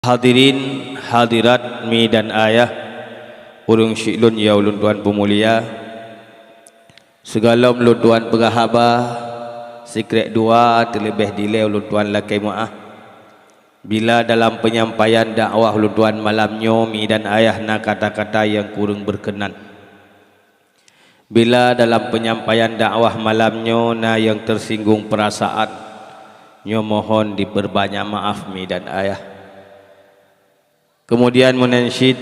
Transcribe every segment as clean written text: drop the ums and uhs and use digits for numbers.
Hadirin hadirat mi dan ayah urung syiklun ya ulun tuan pemulia segala ulun tuan pegahaba sikrek dua terlebih dile ulun tuan lakai maah bila dalam penyampaian dakwah ulun tuan malamnya mi dan ayah na kata-kata yang kurang berkenan, bila dalam penyampaian dakwah malamnya na yang tersinggung perasaan nyo mohon diperbanyak maaf mi dan ayah. Kemudian menansyid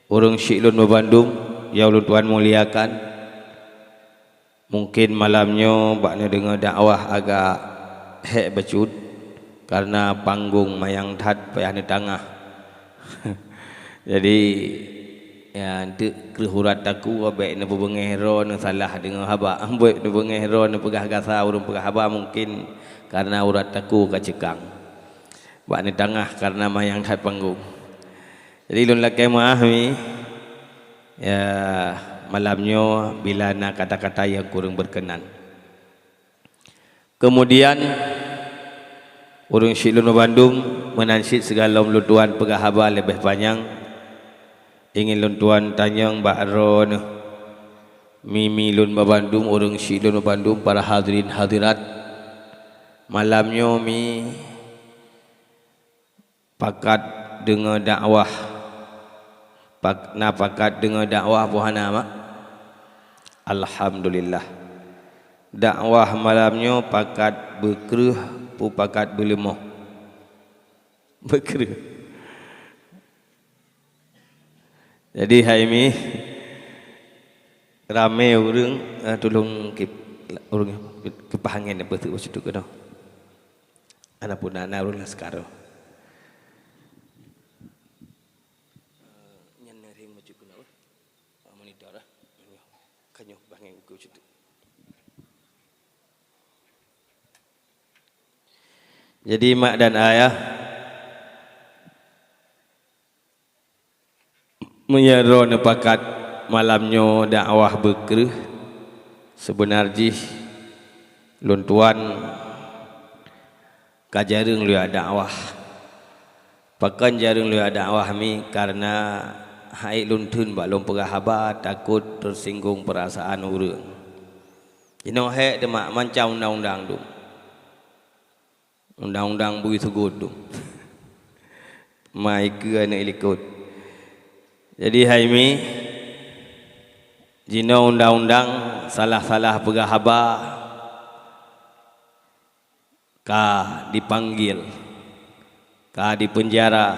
urung syiklun Bandung ya ulun tuan muliakan, mungkin malamnya bakna dengar dakwah agak hek becut karena panggung mayang tad payah ni tangah. Jadi ya nanti kehurat aku abek na bebengehro na salah dengar haba ambek na bebengehro na pegah gasa urung pegah haba, mungkin karena urat aku kacekang bak ni tangah karena mayang hat panggung. Jadi lun lakai maaf mi ya malamnya bila na kata-kata yang kurang berkenan. Kemudian urung syiklun Bandung menansyid segala lun tuan pegahaba lebih panjang, ingin lun tuan tanyang Mbak Ron mimi lun Bandung urung syiklun Bandung para hadirin hadirat malamnya mi pakat dengar dakwah pakat dengar dakwah puhana mak alhamdulillah. Dakwah malamnya pakat berkeruh pu pakat berlemoh berkeruh. Jadi hari ini ramai orang tolong orang kepahangan apa tu macam tu ke dah anak pun anak orang lah sekarang. Jadi mak dan ayah menyaro nepakat malamnya dakwah berkereh sebenarnya lun tuan kajareng lu dakwah pakan jareng lu dakwah mi karena hai lun tun bak lun pegahaba takut tersinggung perasaan urang. Ino hek demak macam undang-undang tu. Undang-undang begitu godong mai ke nak ikut. Jadi hari ini jina undang-undang salah-salah pegahaba ka dipanggil ka dipenjara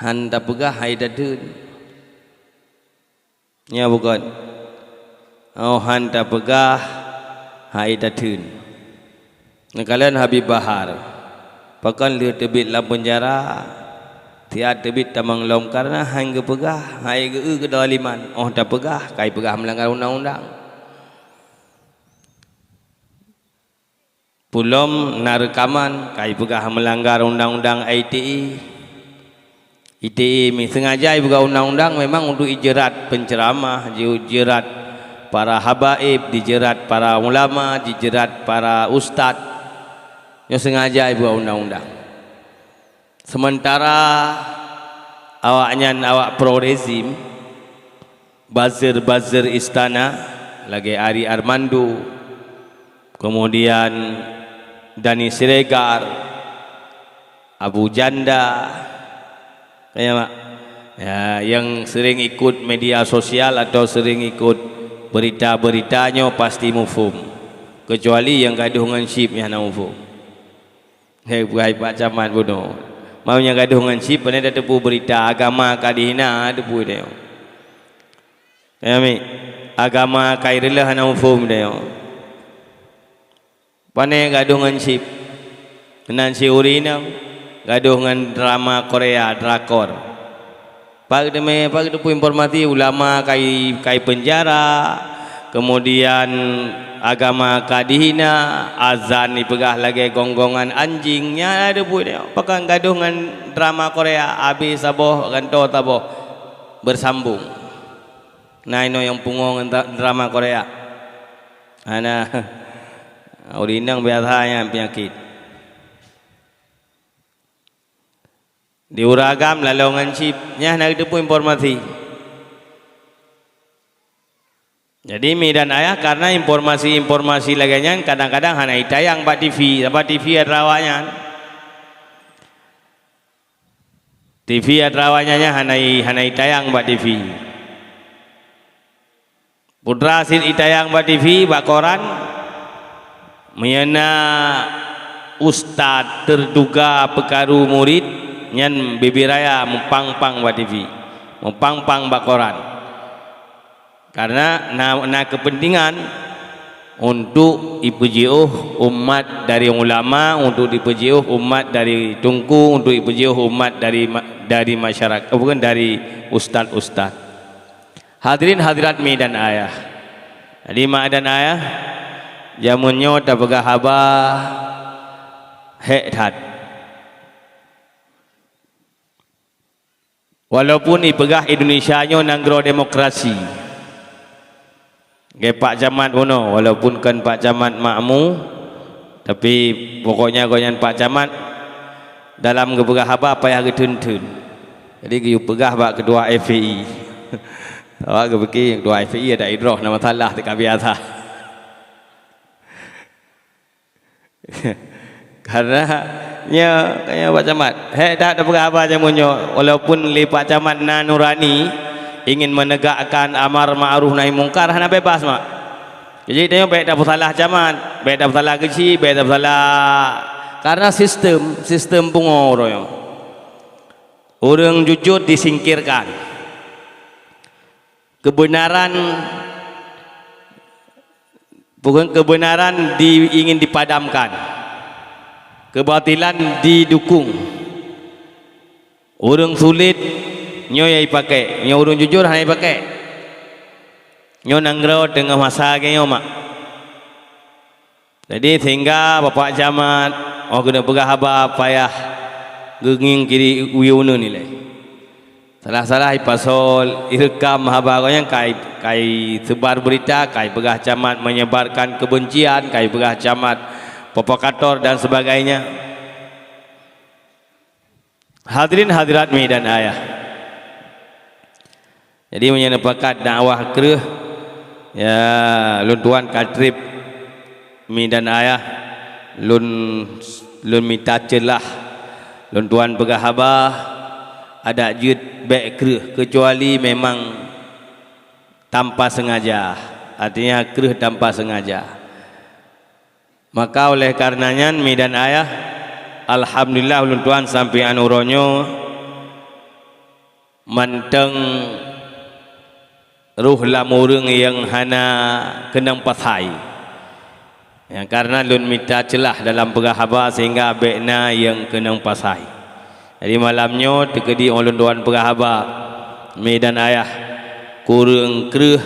handa pegah hai dadun nya bukan handa pegah hai dadun. Kalian Habib Bahar pakan dia tebit dalam penjara tiada tebit tamang lom karena hang pegah hai ke daliman dah pegah kai pegah melanggar undang-undang pulom narekaman kai pegah melanggar undang-undang ITE mi sengaja buka undang-undang memang untuk ijerat penceramah, dijerat para habaib, dijerat para ulama, dijerat para ustad yang sengaja buat undang-undang. Sementara awak pro rezim buzzer istana lagi Ari Armando, kemudian Dani Siregar, Abu Janda kayak mak ya, yang sering ikut media sosial atau sering ikut berita-beritanya pasti mufum, kecuali yang gaduh dengan ship yang nak mufum. Hei Pak Camat bodoh maunya gaduh dengan ship pada dah tepu berita agama kadihina tepu dia ya mi agama kairillah hana mufum dia pane gaduh dengan ship dengan si urina gaduh dengan drama Korea drakor pak depu informasi ulama kai penjara, kemudian agama kadihina, azan dipegah lagi gonggongan anjingnya ada pun dia pakai gaduh dengan drama Korea habis saboh ganto taboh bersambung. Nah ini yang punggung drama Korea ana urinang biasanya penyakit diuragam lalongan chip nya nak depu informasi. Jadi mi dan ayah karena informasi laganya kadang-kadang hana itayang pak TV adrawanya. TV adrawanya hana itayang pak TV. Putra sin itayang pak TV pak koran menyana ustad terduga pekaru murid nyan bibiraya mempang-pang pak TV, mempang-pang pak koran. Karena na kepentingan untuk dipujiuh umat dari ulama, untuk dipujiuh umat dari tungku, untuk dipujiuh umat dari masyarakat, bukan dari ustad-ustad. Hadirin hadirat mi dan ayah. Jadi mak dan ayah jamunnya tak pegah haba hektat. Walaupun ipegah Indonesia nyo nanggro demokrasi. Ke Pak Camat uno, walaupun kan Pak Camat makmu, tapi pokoknya goyan Pak Camat dalam kepegah apa payah getun-tun. Jadi kita pegah bak kedua FPI. Awak kepeki kedua FPI ada idroh nama salah dekat biasa. Karena nya kayak Pak Camat, tak ada pegah apa jamunyo, walaupun li Pak Camat na nurani ingin menegakkan amar ma'ruf nahi mungkar hana bebas mak. Jadi tengok baik tak salah camat, baik tak salah kecil, baik tak salah, karena sistem pengoroyo. Orang jujur disingkirkan. Kebenaran ingin dipadamkan. Kebatilan didukung. Orang sulit nyo yai pakai, nyo urung jujur hai pakai, nyo nanggro tengah masa kenyo mak. Jadi sehingga bapak camat, kena pegah haba payah genging kiri uyunu nilai. Salah-salah pasal irekam haba yang kai sebar berita, kai pegah camat menyebarkan kebencian, kai pegah camat provokator dan sebagainya. Hadirin hadirat mi dan ayah. Jadi menyepakat dakwah kereh ya lun tuan katrip mi dan ayah lun minta celah lun tuan pegah haba ada jut baik kereh kecuali memang tanpa sengaja, artinya kereh tanpa sengaja. Maka oleh karenanya mi dan ayah alhamdulillah lun tuan sampai anuronyo manteng ruh lamurung yang hana kenang pasai ya, karena lun minta celah dalam pegahaba sehingga bekna yang kenang pasai. Jadi malamnya tekedi oleh tuan pegahaba mi dan ayah kurang kereh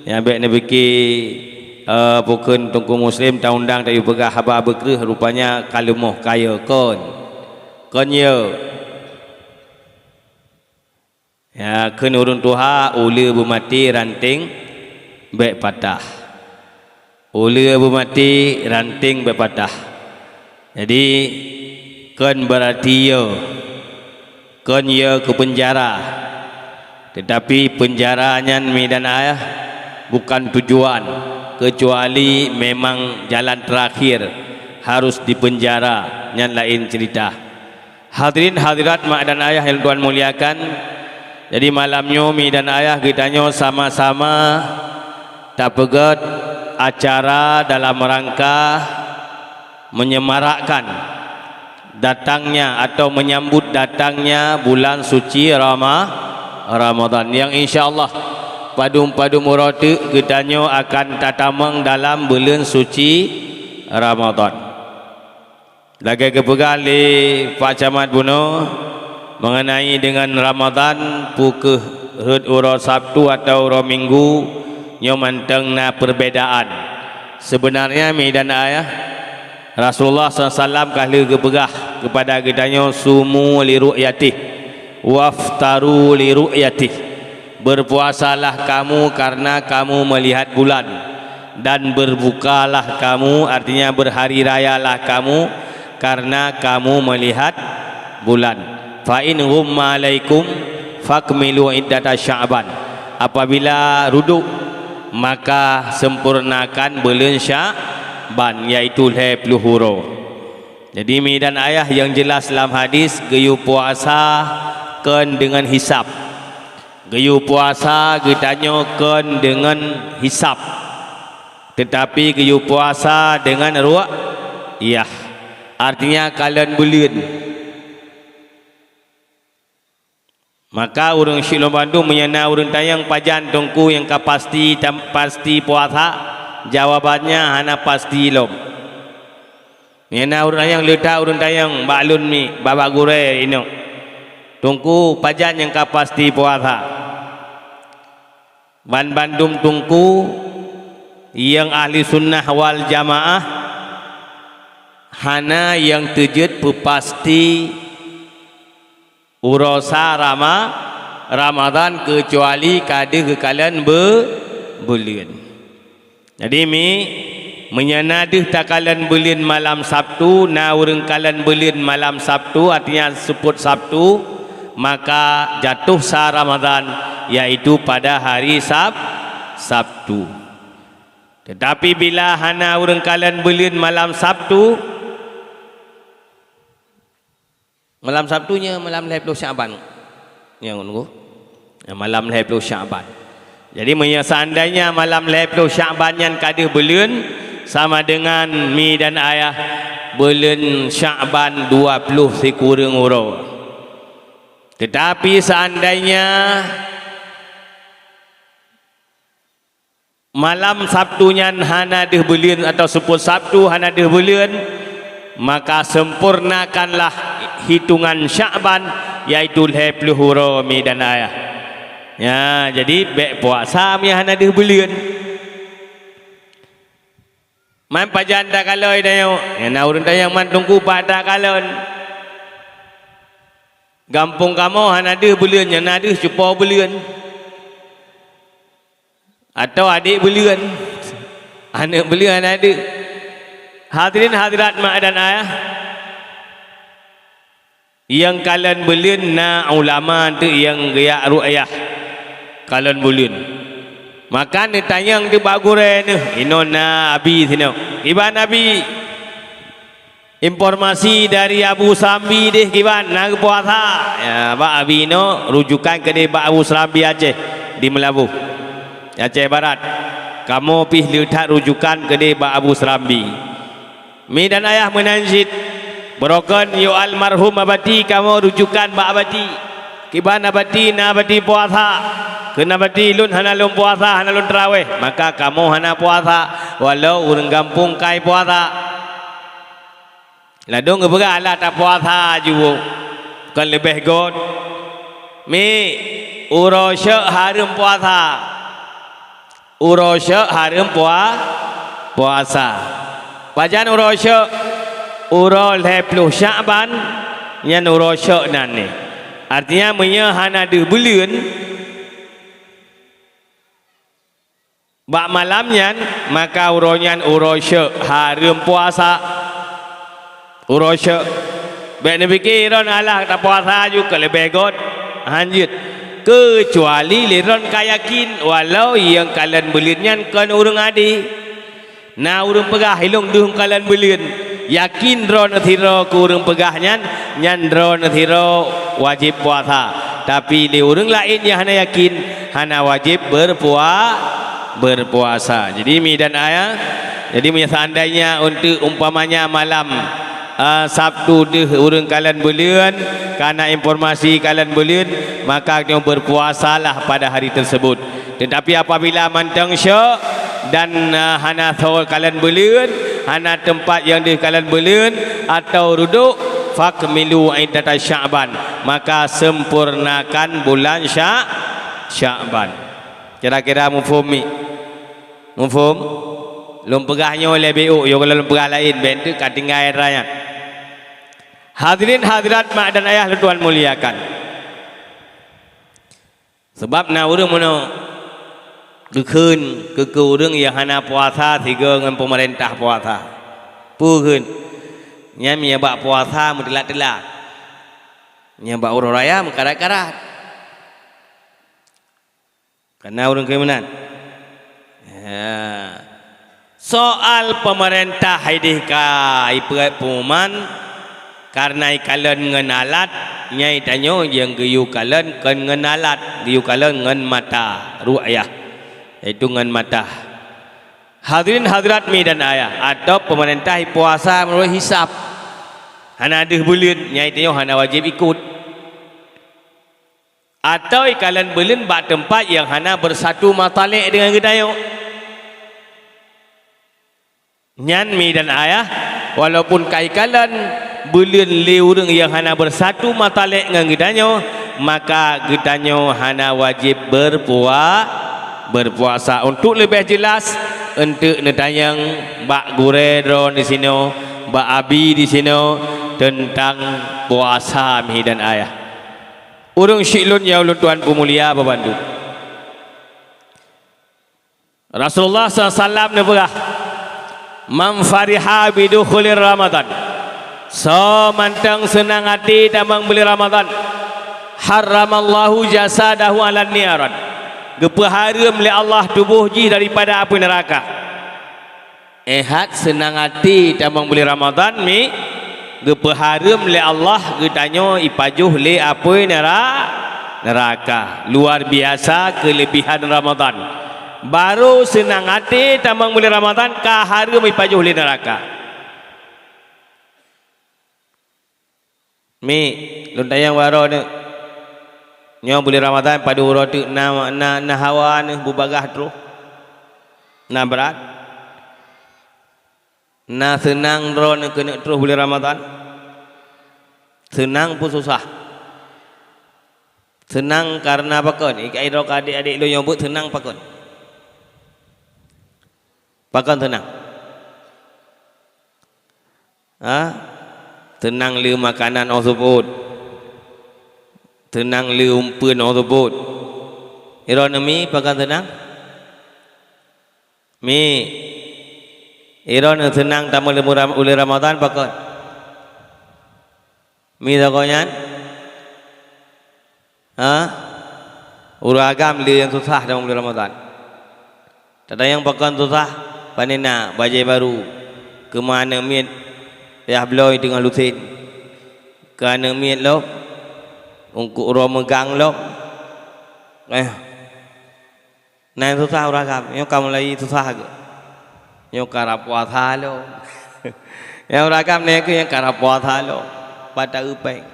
yang bekna beki bukan tungku muslim tak undang dari pegahaba berkereh rupanya kalumoh kaya konyo ya kena urun tuha ula bermati ranting baik patah, ula bermati ranting baik patah. Jadi kan berarti ya ke penjara, tetapi penjaranya mi dan ayah bukan tujuan, kecuali memang jalan terakhir harus dipenjara, yang lain cerita. Hadirin hadirat mak dan ayah yang Tuhan muliakan. Jadi malamnya mi dan ayah kitanya sama-sama tak pegat acara dalam rangka menyemarakkan datangnya atau menyambut datangnya bulan suci Ramadan yang insyaallah padu murati kitanya akan tatamang dalam bulan suci Ramadan. Lagi kepegang li Pak Camat Buno mengenai dengan Ramadan pukul uro Sabtu atau uro Minggu nyo manteng na perbedaan. Sebenarnya mi dan ayah Rasulullah SAW kahli kepegah kepada kitanya sumu li ru'yatih waftaru li ru'yatih, berpuasalah kamu karena kamu melihat bulan, dan berbukalah kamu, artinya berhari rayalah kamu karena kamu melihat bulan. fa in ghumma alaikum fakmilu iddata sya'ban. Apabila ruduk maka sempurnakan bulan Sya'ban, iaitu 30 huruf. Jadi mi dan ayah yang jelas dalam hadis, geyu puasa ken dengan hisap. Geyu puasa getanyokan dengan hisap, tetapi geyu puasa dengan ru'yah, artinya kalian bulan. Maka orang Syilong Bandung menyana orang tayang pajan tongku yang pasti puasa, jawabannya hana pasti lom. Menyana orang yang letak orang tayang balun ni baba gure ino tongku pajan yang pasti puasa. Ban Bandung tongku yang ahli sunnah wal jamaah hana yang tejut pasti urosa Ramadan kecuali kada kekalian bulan. Jadi mi menyanadih takalan bulan malam Sabtu, na urang kalian bulan malam Sabtu, artinya sebut Sabtu, maka jatuh sah Ramadan, yaitu pada hari Sabtu. Tetapi bila hana urang kalian bulan malam Sabtu, malam Sabtunya malam 20 Sya'ban. Yang nunggu. Malam 20 Sya'ban. Jadi seandainya malam 20 Sya'ban yang kada bulan sama dengan mi dan ayah bulan Sya'ban 20 sekurang huruf. Tetapi seandainya malam Sabtunya hana deh bulan atau 10 Sabtu hana deh bulan, maka sempurnakanlah hitungan Sya'ban, yaitu 30 huruf mi dan ayah. Ya, jadi baik puasa mi hana deh bulan. Man pajan tak kaloi dayo. Ya na urang tayang man tungku pada kalon. Gampung kamu hana deh bulan, yang na deh cupo bulan. Atau adik bulan. Anak bulan ada. Hadirin hadirat mak dan ayah, yang kalian bulan na ulama tu yang gaya ru'yah kalian bulan, maka ni tanyang tu bagure ni ino nabi sino kiban nabi informasi dari Abu Sambi deh kiban nak puasa ya ba abi no rujukan ke de Abu Sambi Aceh di Melabuh Aceh Barat, kamu pih lihat rujukan ke de Abu Sambi. Mi dan ayah menanjid berokan yo almarhum abadi, kamu rujukan ba abadi kiban abadi na abadi puasa kena abadi lun hana lun puasa hana lun tarawih, maka kamu hana puasa walau urang kampung kai puasa ladong begalah tak puasa juga kan lebih god mi urosya harum puasa, urosya harum puasa. Pajan urosya urol 30 Sya'ban yang urosya nan ni, artinya menyahana de bulan bak malamnya, maka uronyan urosya harum puasa urosya baik ni pikiran alah tak puasa juga lebih god hanjut, kecuali liron kayakin walau yang kalian bulannya kan urang adi na urang pegah hilung duh kalian bulan yakin ron thiro ku urang pegahnya nyan ron thiro wajib puasa, tapi li urang lain yang hana yakin hana wajib berpuasa. Jadi mi dan ayah, jadi seandainya untuk umpamanya malam Sabtu deh urang kalian bulan, karena informasi kalian bulan, maka dia berpuasalah pada hari tersebut. Tetapi apabila mantang syak dan hana tahu kalian bulan, hana tempat yang di kalian bulan atau duduk, fakmilu iddata Sya'ban, maka sempurnakan bulan Sya'ban. Kira-kira mufhum mi? Mufhum? Lum pegahnya oleh BU, yo kalau lum pegah lain bentuk katinggal raya. Hadirin hadirat mak dan ayah tuan muliakan. Sebab na urang mono keun ke urang yang hana puasa tiga dengan pemerintah puasa. Pukeun. Nya mi bak puasa mutilak-tilak. nyambak urang raya mengkarat-karat karena urang kemenan ya. Soal pemerintah haidih ka iperat pengumuman karena kalian ngenalat nyai tanyo yang geyu kalian kan ngenalat geyu kalian ngen mata ru'yah iaitu ngen mata. Hadirin hadirat mi dan ayah atau pemerintah puasa menurut hisap hana adeh bulan nyai tanyo hana wajib ikut atau kalian bulan bak tempat yang hana bersatu matalik dengan gedayo nyan mi dan ayah walaupun kai kalian bulan liurang yang hana bersatu matalik dengan gedanyo maka gedanyo hana wajib berpuasa. Untuk lebih jelas untuk netayang bak guredron di sini bak abi di sini tentang puasa mi dan ayah urang syiklun ya ulun tuan pemulia babandu Rasulullah SAW nebegah man fariha bidukhulir Ramadan so mantang senang hati tamang beli Ramadan haramallahu jasadahu ala niaran gepeharam oleh Allah tubuh ji daripada api neraka ehat senang hati tamang beli Ramadan mi gepeharam oleh Allah getanyo ipajuh le api neraka luar biasa kelebihan Ramadan baru senang hati tamang beli Ramadan kaharam ipajuh le neraka mi luntayang waro ne nyo beli Ramadan pada urut na hawa ne bubagah terus na berat na senang ron kena terus beli Ramadan senang pun susah senang karena pakon ikai rok adik-adik lu nyebut senang pakon senang tenang li makanan orang sebut tenang li umpun orang sebut ironomi pakan tenang mi iron tenang tamu uli Ramadan pakan mi takonyan uragam li yang susah dalam uli Ramadan tak ada yang pakan susah panena bajai baru kemana miet ya beloi dengan lutin kerana miet lo untuk orang megang lo nah susah uragam yang kamu lagi susah ke yang karap puasa lo yang uragam ni ke yang karap puasa lo pada upeng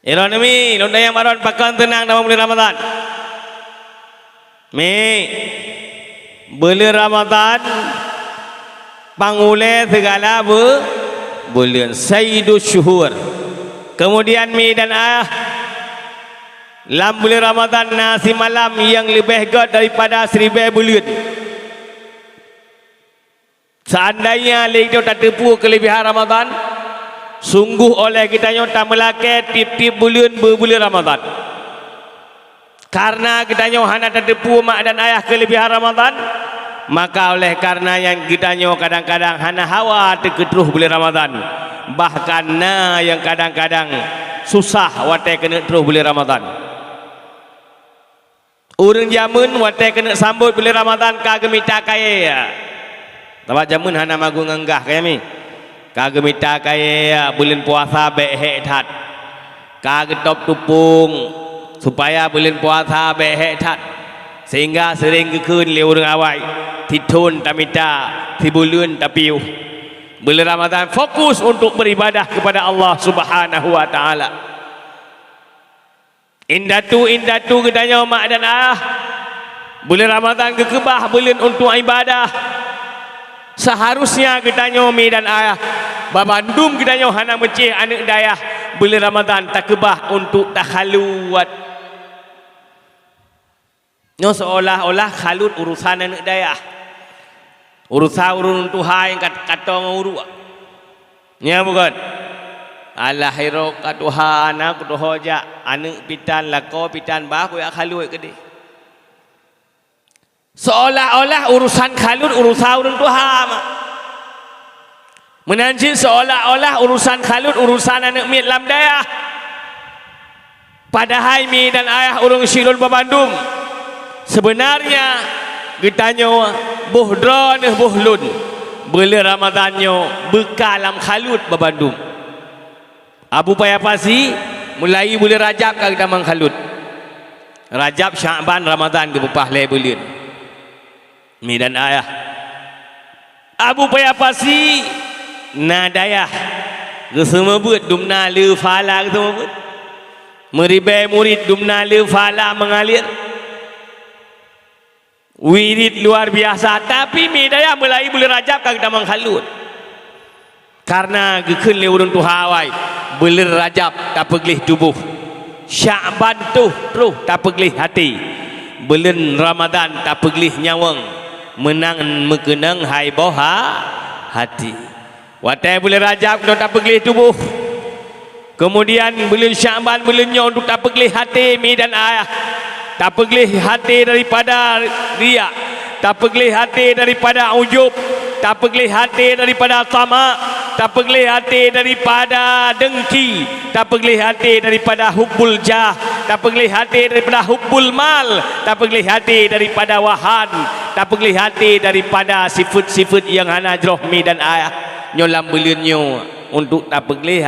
ironomi londa yang baron pakan tenang dalam bulan Ramadan mi bulan Ramadan pangule segala bulan Sayyidus Syuhur kemudian mi dan dalam bulan Ramadan nasi malam yang lebih god daripada 1000 bulan seandainya itu tak terpu kelebihan Ramadan sungguh oleh kita tak melake tip-tip bulan berbulan Ramadan karena kita hanya tak terpu mak dan ayah kelebihan Ramadan maka oleh karena yang kita kadang-kadang hana hawa terketruh bulan Ramadan bahkan yang kadang-kadang susah watai kena terus bulan Ramadan orang jamun watai kena sambut bulan Ramadan kagemita kaya tempat jamun hana magu ngenggah kaya mi kagemita kaya bulan puasa behek tat kagetop tupung supaya bulan puasa behek tat sehingga sering kekun le orang awai titun tamita tibulun tapiu bulan Ramadan fokus untuk beribadah kepada Allah Subhanahu wa taala indatu katanya mak dan bulan Ramadan kekebah bulan untuk ibadah seharusnya katanya mi dan babandum katanya hana mencih anak dayah bulan Ramadan tak kebah untuk takhaluwat no seolah-olah khalut urusan anak dayah urusan Tuhan yang kata nguru nya bukan Allah hiro ka Tuhan aku tu hoja anak pitan lako pitan bah aku ya khalut ke dia seolah-olah urusan khalut urusan Tuhan Menanjil seolah-olah urusan Khalut urusan anak mit lam dayah. Padahal mi dan ayah urung Syirul Babandum. Sebenarnya ditanya buhdron buhlun. Bila Ramadannya bekalam Khalut Babandum. Abu Payapasi mulai bulan Rajab kag tamang Khalut. Rajab, Sya'ban, Ramadan ke bepah le bulan. Mi dan ayah. Abu Payapasi nadayah. Semua buat dumna le fala semua buat. Meribai murid dumna le fala mengalir. Wirid luar biasa, tapi mi daya mulai bulan Rajab kag tamang Khalut. Karena gekun le urun tu hawai. Bulan Rajab tak peglih tubuh. Sya'ban tu terus tak peglih hati. Bulan Ramadan tak peglih nyawang. Menang mekenang hai boha hati. Watai bulan Rajab tu tak peglih tubuh. Kemudian bulan Sya'ban bulannya untuk tak peglih hati mi dan ayah. Tak peglih hati daripada riak. Tak peglih hati daripada ujub. Tak peglih hati daripada tamak. Tak peglih hati daripada dengki. Tak peglih hati daripada hubbul jah. Tak peglih hati daripada hubbul mal. Tak peglih hati daripada wahan. Tak peglih hati daripada sifat-sifat yang hana jrohmi dan ayah. Nyolam bulannya untuk tak peglih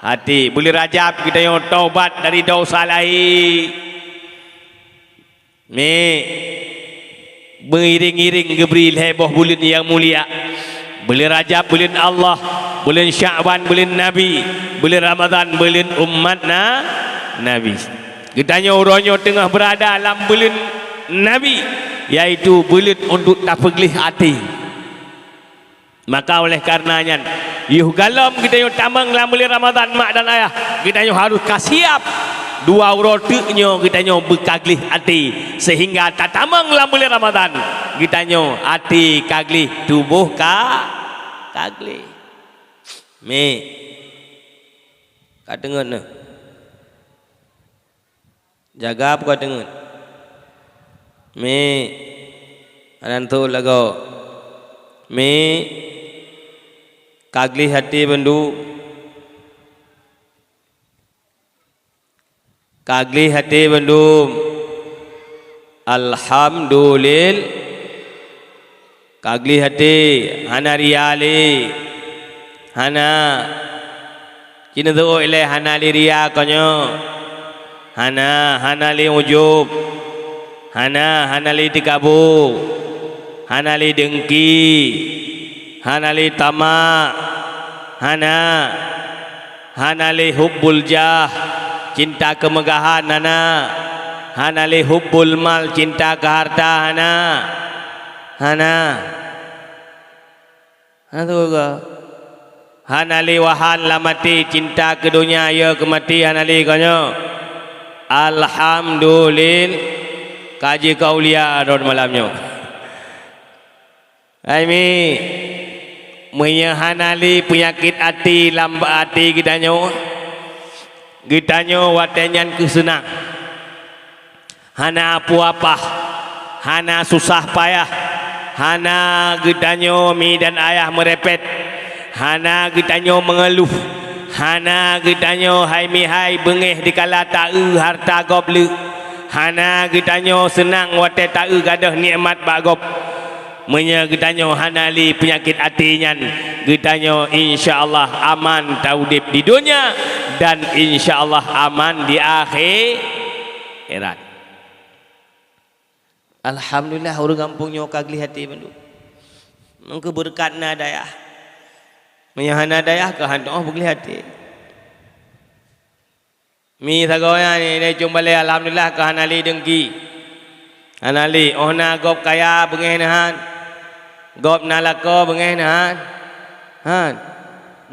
hati. Bulan Rajab kita yang taubat dari dosa lain. Ni beriring-iring Jibril heboh bulan yang mulia. Bulan Rajab bulan Allah, bulan Sya'ban bulan Nabi, bulan Ramadan bulan umat Nabi. Kitanya orangnya tengah berada dalam bulan Nabi, yaitu bulan untuk tak peglih hati. Maka oleh karenanya yuh galam kita yang tamang dalam bulan Ramadan mak dan ayah, kita yang harus kasiap dua rotuknya kita yang berkaglih hati sehingga tak tamang dalam bulan Ramadan kita yang hati kaglih tubuh kaglih me kat dengar ne jaga apa kat dengar me anantu lago me kaglih hati bendu kaglih hati bandum alhamdulillah kaglih hati hana riali hana kini tu ile hana li ria konyo hana li ujub hana li tikabu hana li dengki hana li tamak hana li hubbul jah cinta kemegahan hana li hubbul mal cinta ke harta hana tu ke hana li wahan la mati cinta ke dunia ya ke mati hana li kanyo alhamdulillah kaji kaulia rod malamnya aimi punya hana li penyakit hati lambat hati kitanya watenyan kesenang hana apa-apa hana susah payah hana kitanya mi dan ayah merepet hana kitanya mengeluh hana kitanya hai mi hai bengeh dikala ta'u harta goble hana kitanya senang wate ta'u gadah nikmat bagop menya kitanya hana li penyakit hatinya kitanya insyaallah aman taudip di dunia dan insyaallah aman di akhirat. Alhamdulillah orang kampungnya kaglih hati bandu. Mengke berkat nadayah. Menyahana dayah ke hantu beglih hati. Mi sagoya ni dia cuma le alhamdulillah ke hanali dengki. Hanali ohna gop kaya bengenahan. Gop nalako bengenahan.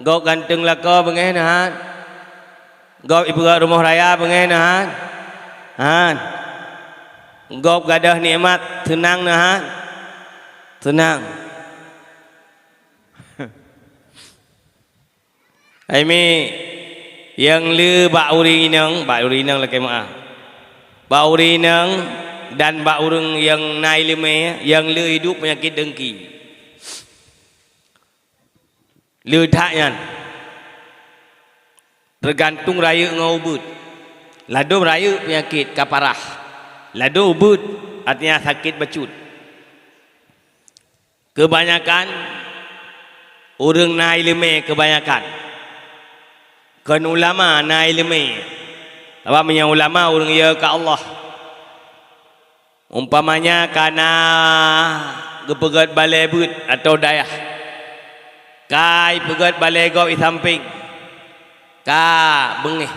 Gop ganteng lako bengenahan. Gop ibu rumah raya bengenahan. Gop gadah nikmat tenang tenang. Aimi yang le bak urinang lagi maaf. Bak urinang dan bak urang yang naik leme yang le hidup penyakit dengki. ledaknya tergantung raya dengan ubud. Lado raya penyakit kaparah, lado ubud artinya sakit becut. Kebanyakan orang na ilmu kebanyakan kan ulama na ilmu apa punya ulama orang ya ke Allah umpamanya karena gepegat balai but atau dayah kai pegat balai gau di samping ka bengeh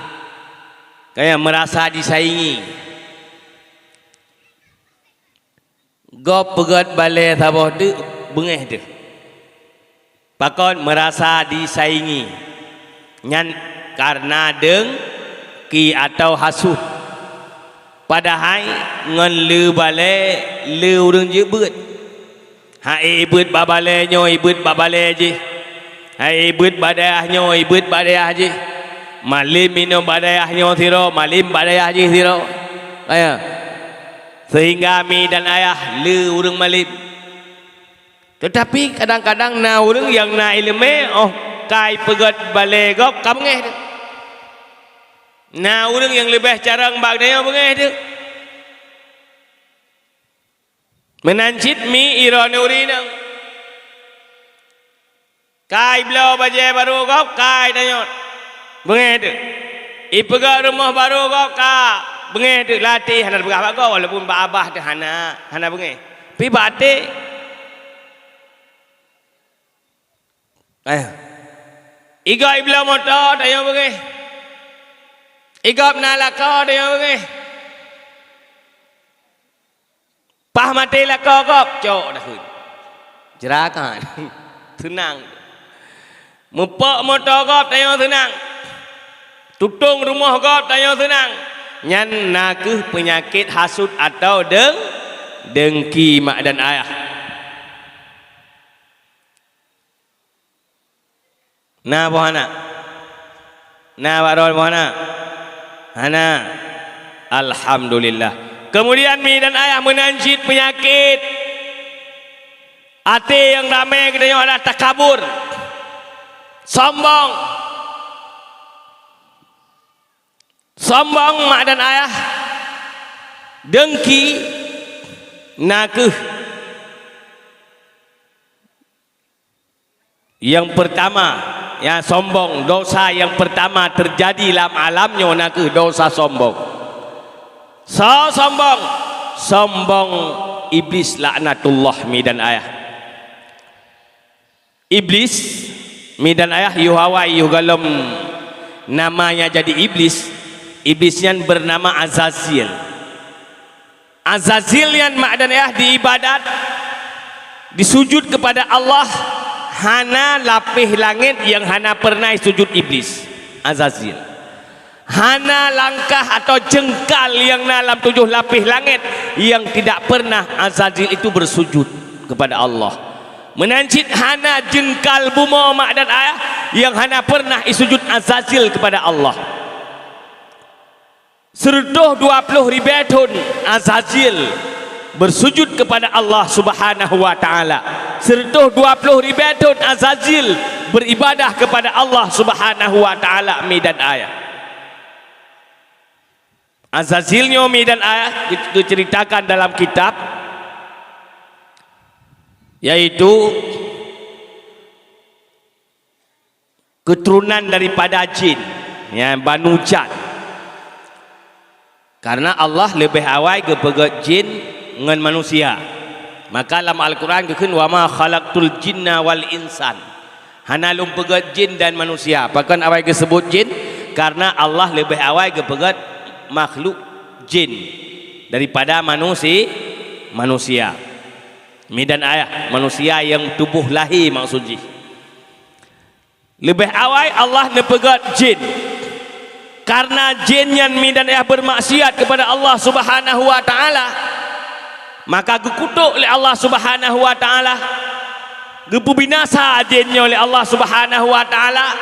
kayak merasa disaingi gau pegat balai sabah tu bengeh tu pakon merasa disaingi nyan karena dengki atau hasut padahal ngan le balai le urang je beut ha beut babale nyo beut babale je ha beut badayah nyo beut badayah je malim minum badayah nyo siro malim badayah je siro aya sehingga mi dan ayah le urang malim. Tetapi kadang-kadang na urang yang na ilmu oh kai pegat balai gop kam ngeh tu. Na urang yang lebih carang bag dia bengeh tu. Menancit mi ironuri nang. Kai blau baje baru gop kai tanyot. Bengeh tu. I pegat rumah baru gop ka bengeh tu latih hana begah gop walaupun ba abah tu hana bengeh. Pi batik Iga ibla motor tayo bagi. Iga nalaka tayo bagi. Pah mati laka kop cok dah kun. Jerakan. Tenang. Mupok motor kop tayo tenang. Tutung rumah kop tayo tenang. Nyan nakuh penyakit hasut atau dengki mak dan ayah. Nah bohana, nah warol bohana, hana, alhamdulillah. Kemudian mi dan ayah menancit penyakit hati yang ramai kita yang ada takabur, sombong, mak dan ayah, dengki, nakuh. Yang pertama ya sombong, dosa yang pertama terjadi dalam alamnya nakuh dosa sombong. Sombong iblis laknatullah mi dan ayah. Iblis mi dan ayah yuhawai yugalom namanya jadi iblis. Iblisnya bernama Azazil. Azazil yang mak dan ayah diibadat disujud kepada Allah. Hana lapih langit yang hana pernah sujud iblis Azazil. Hana langkah atau jengkal yang dalam 7 lapih langit yang tidak pernah Azazil itu bersujud kepada Allah. Menancit hana jengkal buma mak dan ayah yang hana pernah sujud Azazil kepada Allah. Sertuh 20 ribatun Azazil bersujud kepada Allah Subhanahu wa taala. Sertuh 20 ribatun Azazil beribadah kepada Allah Subhanahu wa taala mi dan ayah. Azazilnya mi dan ayah diceritakan dalam kitab yaitu keturunan daripada jin ya Banu Jan. Karena Allah lebih awal kepegat jin dengan manusia. Maka dalam Al-Quran kekun wa ma khalaqtul jinna wal insan. Hana lum pegat jin dan manusia. Bahkan awal disebut jin karena Allah lebih awal kepegat makhluk jin daripada manusia. Midan ayah manusia yang tubuh lahir maksudnya. Lebih awal Allah nepegat jin. Karena jin yang midan ayah bermaksiat kepada Allah Subhanahu wa taala, maka dikutuk oleh Allah Subhanahu wa taala, gepu binasa jinnya oleh Allah Subhanahu wa taala,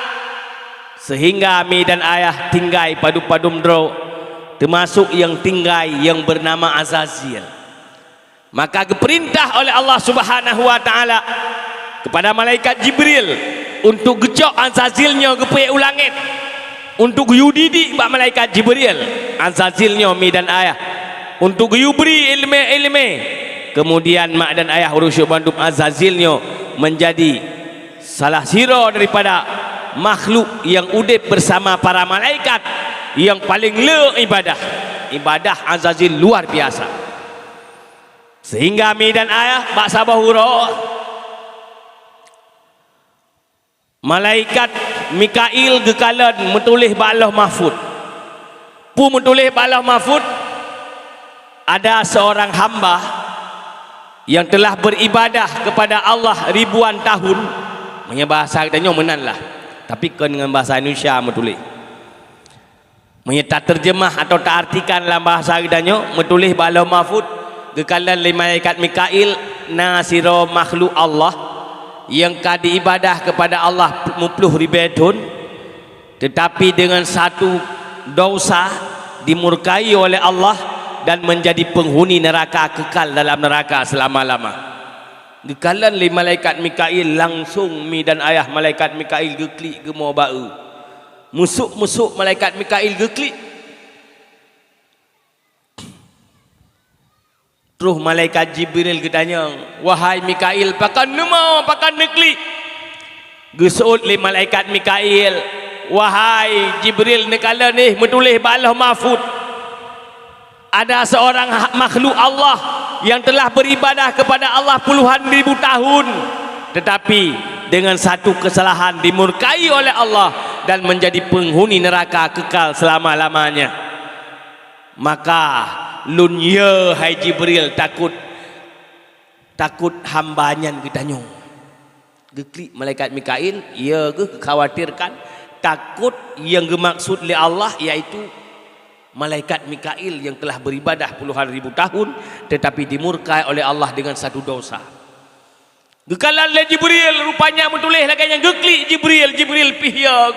sehingga mi dan ayah tinggai padu-padum dro, termasuk yang tinggai yang bernama Azazil. Maka diperintah oleh Allah Subhanahu wa taala kepada malaikat Jibril untuk gecok Azazilnya ke ulangit, untuk yudidi bak malaikat Jibril Azazilnya mi dan ayah, untuk yubri ilmu, kemudian mak dan ayah urusyuk bandum Azazilnya menjadi salah siro daripada makhluk yang udip bersama para malaikat yang paling ibadah Azazil luar biasa, sehingga mi dan ayah bak sabahuro malaikat Mikail gekalan menulis ba'lah mahfud. Pu menulis ba'lah mahfud, ada seorang hamba yang telah beribadah kepada Allah ribuan tahun. Punya bahasa katanya menanlah, tapi kan dengan bahasa Indonesia menulis. Tak terjemah atau tak artikan dalam bahasa katanya menulis ba'lah mahfud gekalan malaikat Mikail nasiro makhluk Allah yang kadi ibadah kepada Allah 50.000 tahun, tetapi dengan satu dosa dimurkai oleh Allah dan menjadi penghuni neraka, kekal dalam neraka selama-lama. Gekalan li malaikat Mikail langsung mi dan ayah malaikat Mikail geklik gemau bau. Musuk-musuk malaikat Mikail geklik. Terus malaikat Jibril ketanya, wahai Mikail, pakan nemau, pakan nekli. Gesut li malaikat Mikail, wahai Jibril, nekala ni menulis ba'lah mahfud. Ada seorang makhluk Allah yang telah beribadah kepada Allah puluhan ribu tahun, tetapi dengan satu kesalahan dimurkai oleh Allah dan menjadi penghuni neraka kekal selama-lamanya. Maka lun ye hai Jibril takut hambanya ketanya. Geklik malaikat Mikail, ya ke khawatirkan takut yang dimaksud oleh Allah yaitu malaikat Mikail yang telah beribadah puluhan ribu tahun tetapi dimurkai oleh Allah dengan satu dosa. Gekalan le Jibril rupanya menulis lagi yang geklik Jibril pihya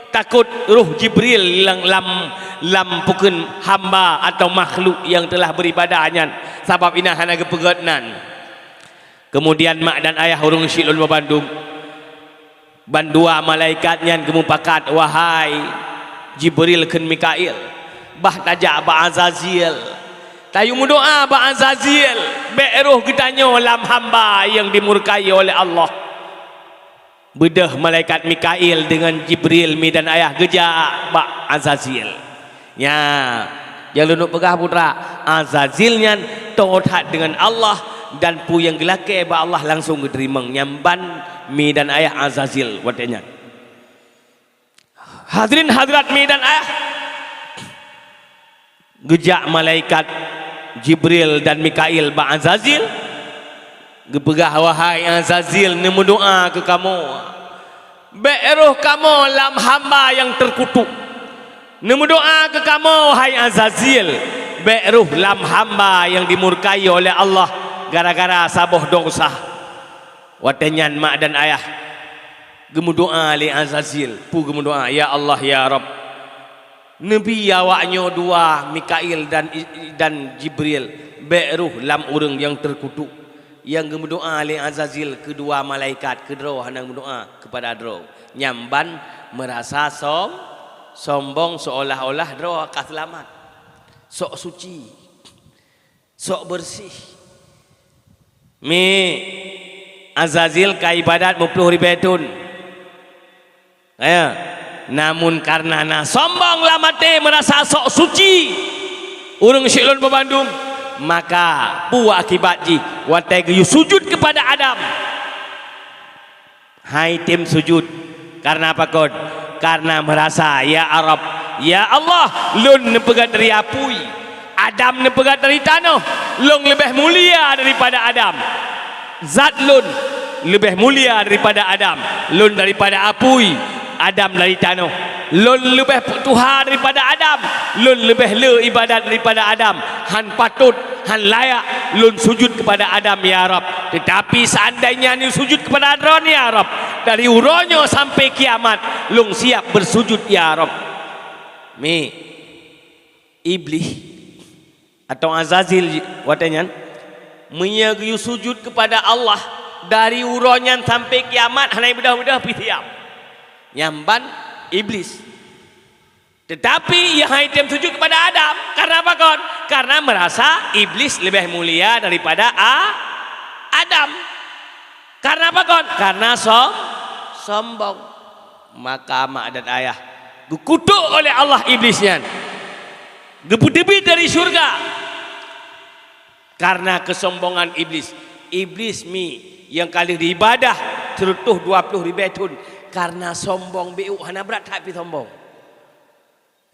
takut ruh Jibril lam pukun hamba atau makhluk yang telah beribadahnya sebab inahan aga pegatnan. Kemudian mak dan ayah urung silul Bandung bandua malaikatnya gemupakat, wahai Jibril ken Mikail, bah tajak ba Azazil tayu doa ba Azazil be'ruh getanyo lam hamba yang dimurkai oleh Allah. Bedah malaikat Mikail dengan Jibril mi dan ayah gejak ba Azazil. Ya, yang lu nak pegah putra Azazilnya tohat dengan Allah dan pu yang gelake ba Allah langsung diterima nyamban mi dan ayah Azazil watenya. Hadirin hadirat mi dan ayah, gejak malaikat Jibril dan Mikail ba Azazil gepegah, wahai Azazil nemu doa ke kamu, be'ruh kamu lam hamba yang terkutuk. Nemu doa ke kamu, wahai Azazil, be'ruh lam hamba yang dimurkai oleh Allah gara-gara saboh dosa. Watenyan mak dan ayah gemu doa li Azazil, pu gemu doa, ya Allah ya Rabb, Nabi awaknya dua Mikail dan Jibril be'ruh lam urang yang terkutuk yang gemu doa li Azazil, kedua malaikat kedro hendak berdoa kepada dro nyamban merasa sombong seolah-olah dro akan selamat, sok suci, sok bersih. Mi Azazil ka ibadat 50.000 tahun. Namun karena sombong lamate merasa sok suci urang silun Bandung, maka pu akibat ji watai geyu sujud kepada Adam. Hai tim sujud karena apa kon? Karena merasa ya Arab, ya Allah, lun nepegat dari apui, Adam nepegat dari tanah, lun lebih mulia daripada Adam. Zat lun lebih mulia daripada Adam, lun daripada apui, Adam dari tanah. Lun lebih Tuhan daripada Adam, lun lebih le ibadat daripada Adam. Han patut, han layak lun sujud kepada Adam ya Rab. Tetapi seandainya ni sujud kepada Adam ya Rab, dari uronyo sampai kiamat lun siap bersujud ya Rab. Mi iblis atau Azazil watanya menyagayu sujud kepada Allah dari uronyan sampai kiamat hanai bedah-bedah pitiap nyamban iblis. Tetapi yang item sujud kepada Adam karena apa kon? Karena merasa iblis lebih mulia daripada Adam. Karena apa kon? Karena sombong. Maka mak dan ayah dikutuk oleh Allah iblisnya, gebu-debi dari surga karena kesombongan iblis. Iblis yang kali beribadah cerutuh 20 ribu tahun karena sombong beu hana berat tapi sombong.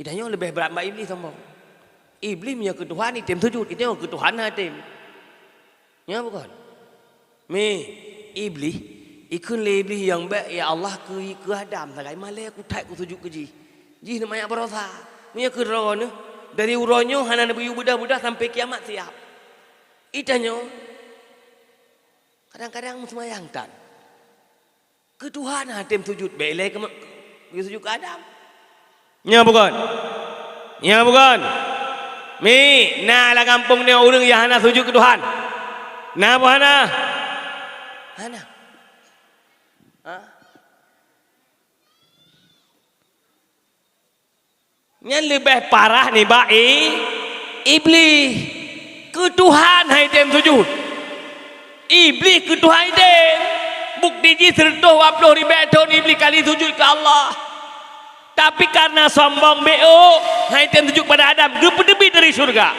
Idahnya lebih berat mbak iblis sombong. Iblis punya ketuhan item sujud, itu yang ketuhan item. Ya bukan? Iblis ikun iblis yang baik ya Allah ke Adam sagai malai aku tak aku sujud ke ji namanya berosa. Punya keron dari uronyo hana nabi budak-budak sampai kiamat siap. Idahnya kadang-kadang semayangkan ketuhan item sujud belai ke sujud ke Adam. Ya bukan? Ya bukan? Nah lah kampung ni orang yang hana sujud ke Tuhan. Nah apa hana? Hana. Yang lebih parah ni iblis ke Tuhan hai dem sujud. Iblis ke Tuhan dem. Bukti ji sertuh 20 ribu tahun iblis kali sujud ke Allah. Tapi karena sombong beo haitem tujuk pada Adam gepedebi dari surga.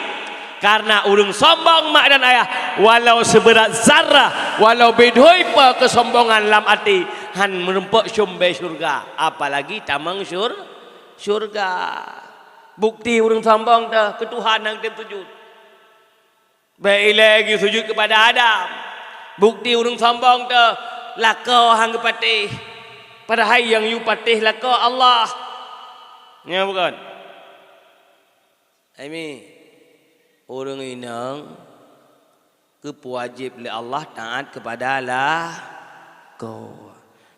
Karena urung sombong mak dan ayah walau seberat zarah, walau bedoi pa kesombongan lam ati han merempok syumbe surga, apalagi tamang surga. Bukti urung sombong dah ke Tuhan yang tem sujud. Baik lagi sujud kepada Adam. Bukti urung sombong dah lakau hang patih. Pada hai yang you patih lakau Allah. Ya bukan? Ini orang inang kewajib oleh Allah taat kepada Allah kau.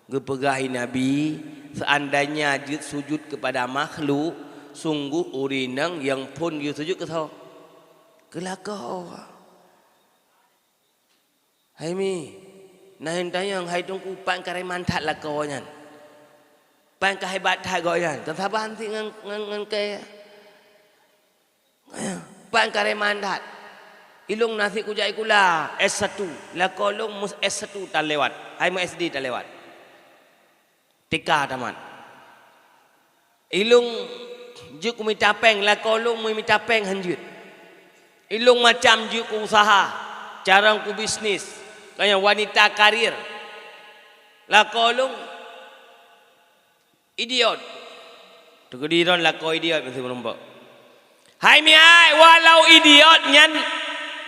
Gepegahi Nabi seandainya sujud kepada makhluk sungguh urinang yang pun you sujud ke tau kelakau. Hai nah yang hai tungku pan kare mantat lakau nyan. Pan kehebat tak goyan, tetapi nanti ngan ke pan kare mandat. Ilung nasi kujai kula S1, la kolong mus S1 tak lewat, hai mu SD tak lewat. Tika taman. Ilung juk mi tapeng, la kolong mi tapeng hanjut. Ilung macam juk usaha, cara ku bisnis, kayak wanita karir. La kolong idiot. Tegediran lakau idiot mesti menumpuk. Hai miai walau idiot nyan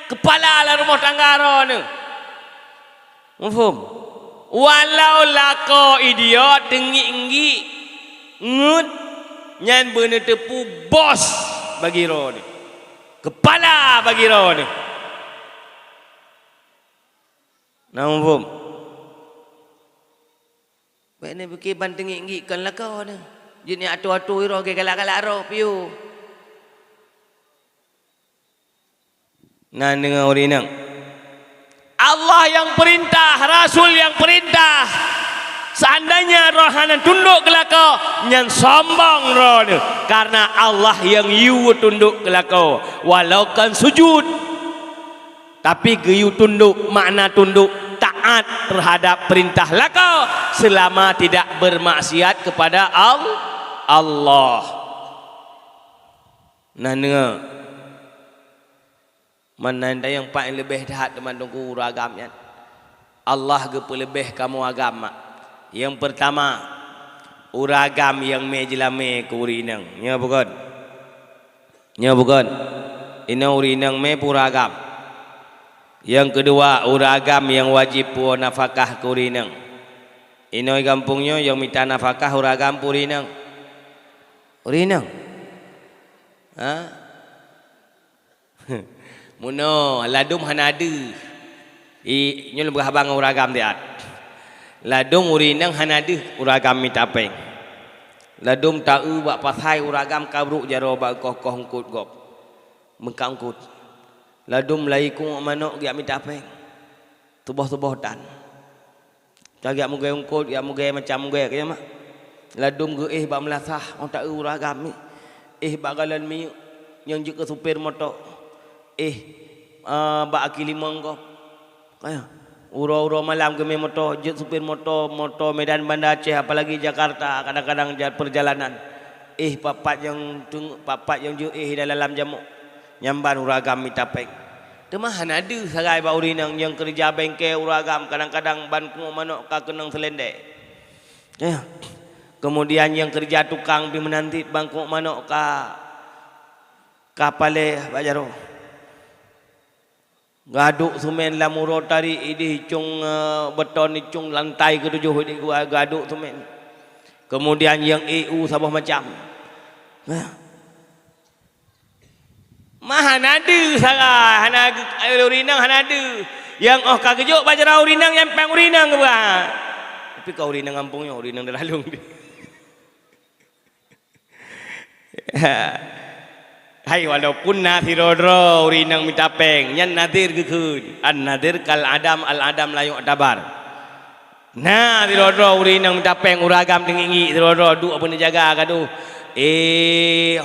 kepala lah rumah tangga ron. Mufum. Walau lakau idiot tinggi-tinggi ngut nyan bener tepu bos bagi ron. Kepala bagi ron. Nah mufum. Baik ni fikir banting inggi kan lah kau ni. Jadi atu-atu iro ke galak-galak ro piu. Nah dengan orang nang. Allah yang perintah, Rasul yang perintah. Seandainya rohanan tunduk ke lakau, yang sombong roh ni. Karena Allah yang you tunduk ke lakau, walau kan sujud. Tapi you tunduk, makna tunduk taat terhadap perintah lakau selama tidak bermaksiat kepada Allah. Nah dengar. Mana yang paling lebih dahat teman tunggu agamanya. Allah gepe lebih kamu agama. Yang pertama uragam yang mejlame kurinang. Ya bukan? Ya bukan? Ina urinang me puragam. Yang kedua uragam yang wajib pu nafkah kurinang. Inoi kampungnya yang minta nafkah uragam purinang. Urinang. Ha? Muno ladum hanade. Nyo berhabang uragam diat. Ladum urinang hanade uragam mitapeng. Ladum tau bak pasai uragam kabruk jaro bak kokoh ngkut gop. Mengkangkut. Ladum lai ku manok giak mitapeng. Tubuh-tubuh dan. Cagak mugai ungkut, ya mugai macam mugai kaya mak. Ladum ge bak melasah, orang tak uragam ni. Bagalan mi yang juga supir motor. Bak aki limang kau. Kaya uro-uro malam ke motor, je supir motor Medan Banda Aceh apalagi Jakarta kadang-kadang perjalanan. Papat yang je dalam jamuk. Nyamban uragam mitapeng. Temahan ada sarai bau rinang yang kerja bengkel uragam kadang-kadang ban ku manok ka kenang selendek. Ya. Kemudian yang kerja tukang pi menanti bangkok manok ka kapale bajaro. Gaduk semen lamuro tari idi hicung beton hicung lantai ketujuh di gua gaduk semen. Kemudian yang EU sabah macam. Mahan ada salah hana urinang hana ada yang kagejuk bajara urinang yang pang urinang ke bah. Tapi kau urinang kampungnya urinang deralung dia. Hai walaupun nathirodro urinang mitapeng nyan nadir gekun an nadir kal adam al adam layu dabar. Nah thirodro urinang mitapeng uragam dengingi thirodro du apa ni jaga kadu.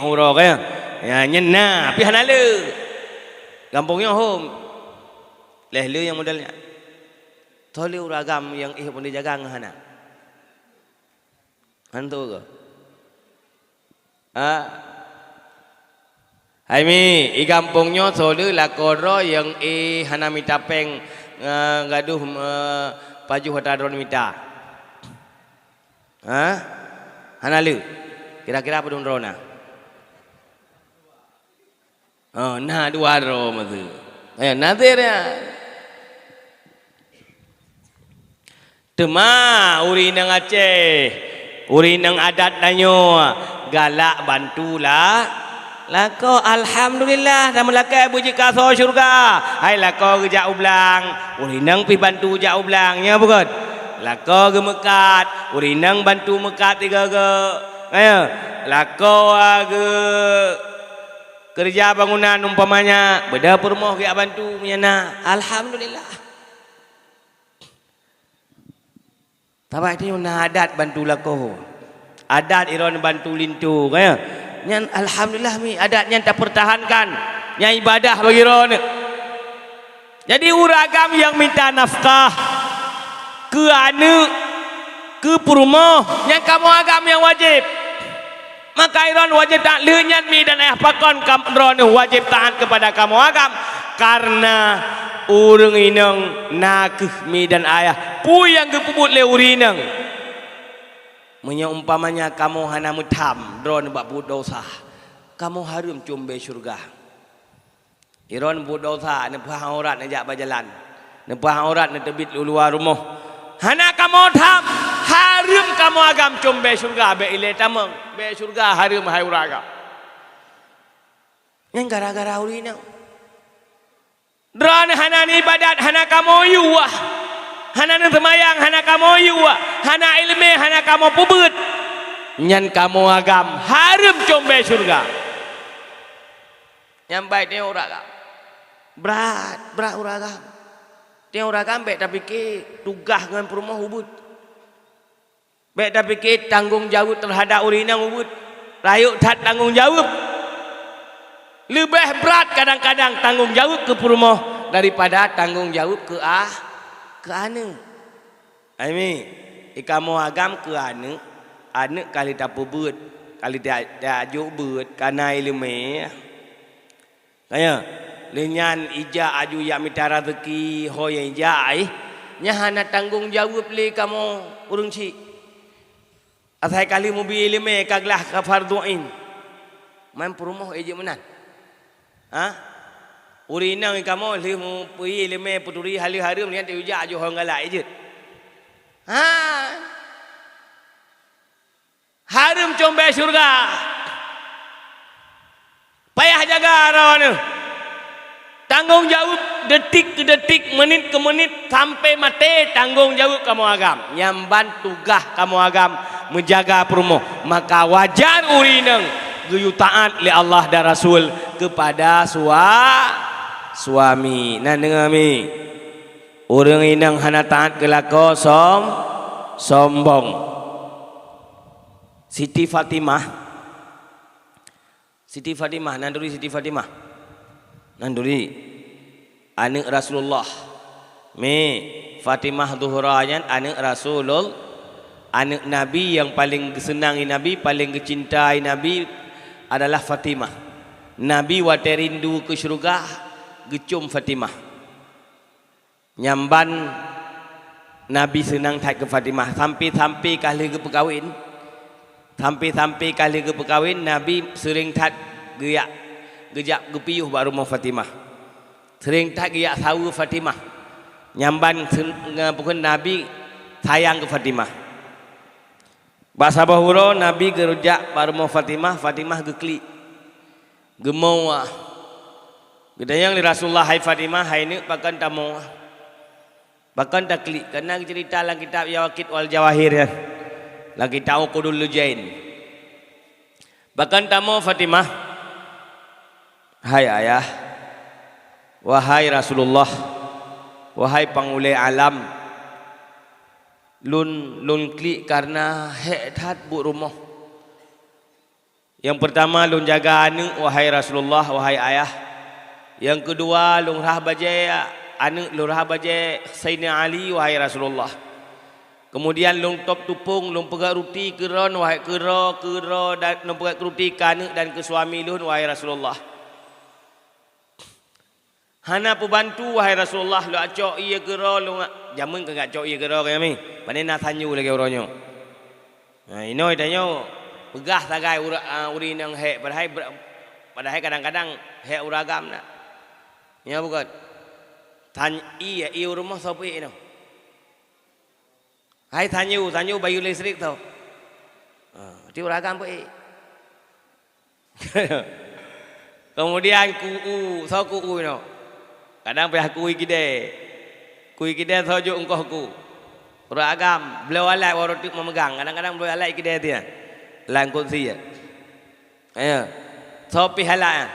Huro kaya. Ya nyena pi hanale. Kampungnya home. Lehle yang modalnya. Tole uragam yang pun dijaga ngahana. Hantu ke? Hai mi, kampungnya sole lakoro yang hana mitapeng gaduh paju hatadron mita. Hanale. Kira-kira apa dun rona? Nah dua ro matu. Ayo nadir ya. Tema urinang Aceh, urinang adat nanyo galak bantulah. Lako alhamdulillah dah melakai puji kaso syurga. Hai lako gejak ublang, urinang pi bantu jak ublangnya bukan. Lako ge mekat, urinang bantu mekat tiga ge. Ayo lako ge kerja bangunan umpamanya beda permoh ke bantu menyana alhamdulillah. Tabai dia na adat bantu lako. Adat iron bantu lintu kaya. Nyan alhamdulillah mi adatnya tak pertahankan. Nya ibadah bagi ron. Jadi uragam yang minta nafkah ke anu ke permoh yang kamu agam yang wajib. Maka iron wajib tak lenyan mi dan ayah pakon kamron wajib taat kepada kamu agam karena urang inang nakeh mi dan ayah pu yang gepubut le urinang umpamanya kamu hana mutam dron bak bud dosa kamu harum cumbe syurga iron bud dosa nepah aurat najak bajalan nepah aurat netebit luar rumah hana kamu tam harum kamu agam cumbe syurga be ile tamang be syurga harum hai uraga yang gara-gara urinang dron hana ibadat hana kamu yuah hana semayang hana kamu yuah hana ilmu hana kamu pubut nyan kamu agam harum cumbe syurga yang baik dia uraga berat uraga dia uraga be tapi ke tugas dengan perumah ubud baik tapi ke tanggung jawab terhadap urinang ubud rayuk tak tanggung jawab lebih berat kadang-kadang tanggung jawab ke perumah daripada tanggung jawab ke anu ami kamu agam ke anu kali tak pebut kali tak ajuk bet karena ilmu kaya lenyan ija aju ya mitara rezeki hoye ija nya hana tanggung jawab le kamu urang ci asai kali mobil ilmu kaglah ka farduin man perumah eje menan urinang kamu limu pui ilmu puturi hari-hari melihat uja aju hongala eje harum combe surga payah jaga rawan tanggung jawab detik ke detik menit ke menit sampai mati tanggung jawab kamu agam nyamban tugas kamu agam menjaga perumah maka wajar urinang geyu taat li Allah dan Rasul kepada suami nah dengami Orang inang hana taat kelako sombong. Siti Fatimah nanduri Siti Fatimah nanduri anak Rasulullah. Me Fatimah Zuhra anak Rasulullah, anak Nabi yang paling disenangi Nabi, paling dicintai Nabi adalah Fatimah. Nabi wate rindu ke syurga gecum Fatimah. Nyamban Nabi senang tak ke Fatimah sampai kali ke perkahwin. Sampai kali ke perkahwin Nabi sering tak gejak gepiyuh baru mau Fatimah. Sering tak gejak sawu Fatimah. Nyamban bukan Nabi sayang ke Fatimah. Bahasa bahuro Nabi gerujak baru mau Fatimah geklik. Gemau gedayang li Rasulullah hai Fatimah hai ni pakan tamu. Bahkan tak klik karena cerita dalam kitab Yawaqit wal Jawahir ya. Lagi tahu Qudul Lujain. Bahkan tamu Fatimah, hai ayah, wahai Rasulullah, wahai pangulai alam, lun klik karena hedat bu rumah. Yang pertama lun jaga anu wahai Rasulullah, wahai ayah. Yang kedua lun rah bajaya anak lurah baje Sayyidina Ali wahai Rasulullah. Kemudian lung top tupung lung pegat roti keron wahai kero dan lung pegat roti ke anak dan ke suami lun wahai Rasulullah. Hana pembantu wahai Rasulullah lu acok iya kero lu jamun ke acok iya kero kami. Panena tanyu lagi orangnya. Nah ini tanya pegah sagai uri nang hek padahal kadang-kadang hek uragam nak. Ya bukan. Tanya iya rumah siapa ini? Hai tanya bayu listrik tau. Di uragam apa? Kemudian ku'u ini. Kadang pihak kui kide sojo engkau ku. Uragam beliau alai warotik memegang. Kadang-kadang beliau alai kide dia. Langkut siya. Ayo, sopi halak.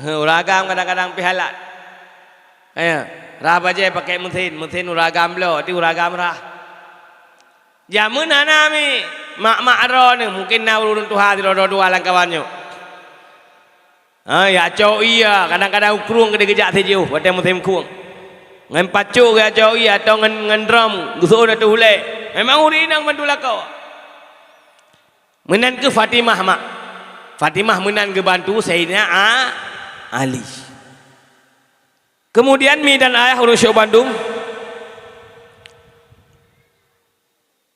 Uragam kadang-kadang pihalat. Ayo, rah baje pakai mesin uragam lo, ti uragam rah. Jamun ana mi mak ro ni mungkin na urun Tuhan ro dua lang kawannya. Ya cau iya kadang-kadang ukrung gede gejak sejauh pada musim kuang. Ngan pacu ga cau iya atau ngan drum gusu na tu hule. Memang uri nang mandula kau. Menan ke Fatimah mak. Fatimah menan ke bantu Sayyidina Ali. Kemudian mi dan ayah urus Bandung.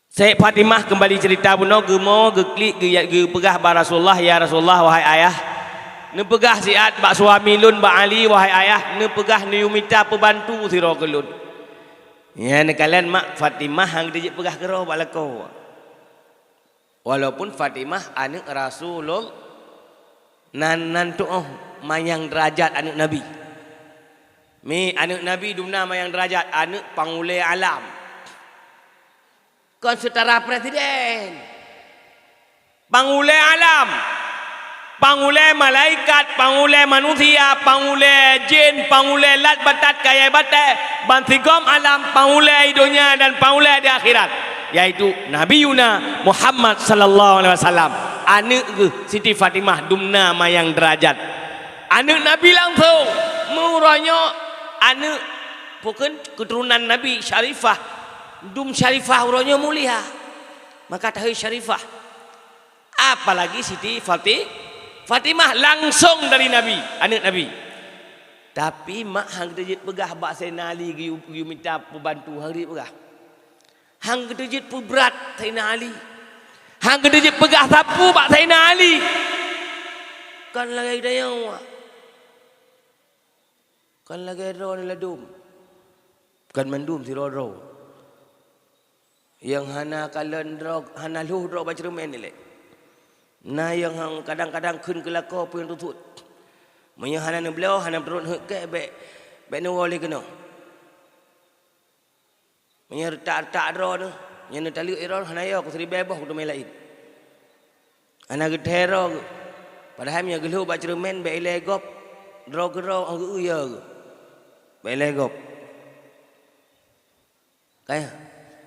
Saya Fatimah kembali cerita buno gemo geklik ge pegah ba Rasulullah ya Rasulullah wahai ayah. Ne pegah siat bak suami lun ba Ali wahai ayah, ne pegah ne minta pembantu sira kelun. Ya ne kalian mak Fatimah hang dijik pegah kero balako. Walaupun Fatimah anak Rasulullah nan tu mayang derajat anak Nabi. Mi anak Nabi dumna mayang derajat anak pangulai alam. Kon setara presiden. Pangulai alam. Pangulai malaikat, pangulai manusia, pangulai jin, pangulai lat batat kaya batai, bantigom alam, pangulai dunia dan pangulai di akhirat. Yaitu Nabi Yuna Muhammad sallallahu alaihi wasallam. Anak Siti Fatimah dumna mayang derajat. Anak Nabi langsung muranya anak bukan keturunan Nabi Syarifah. Dum Syarifah uranya mulia. Maka tahu Syarifah. Apalagi Siti Fatimah langsung dari Nabi, anak Nabi. Tapi mak hang dejit pegah bak Sayyidina Ali gi minta pembantu hang dejit pegah. Hang dejit pu berat Sayyidina Ali. Hang dejit pegah sapu bak Sayyidina Ali. Kan lagi dayang. Kan lagi ro ni ladum. Kan mandum si ro. Yang hana kalen ro hana luh ro baca remen ni le. Nah yang hang kadang-kadang kun kelako pun tutut. Manya hana ni beliau hana turun ke be no wali kena. Manya tak ro tu. Yang nak tali ro hana yo ku seri bebah ku temai lain. Ana gedero. Padahal manya geluh baca remen be ile gop. Ro ang ya. Belegop. Kayak,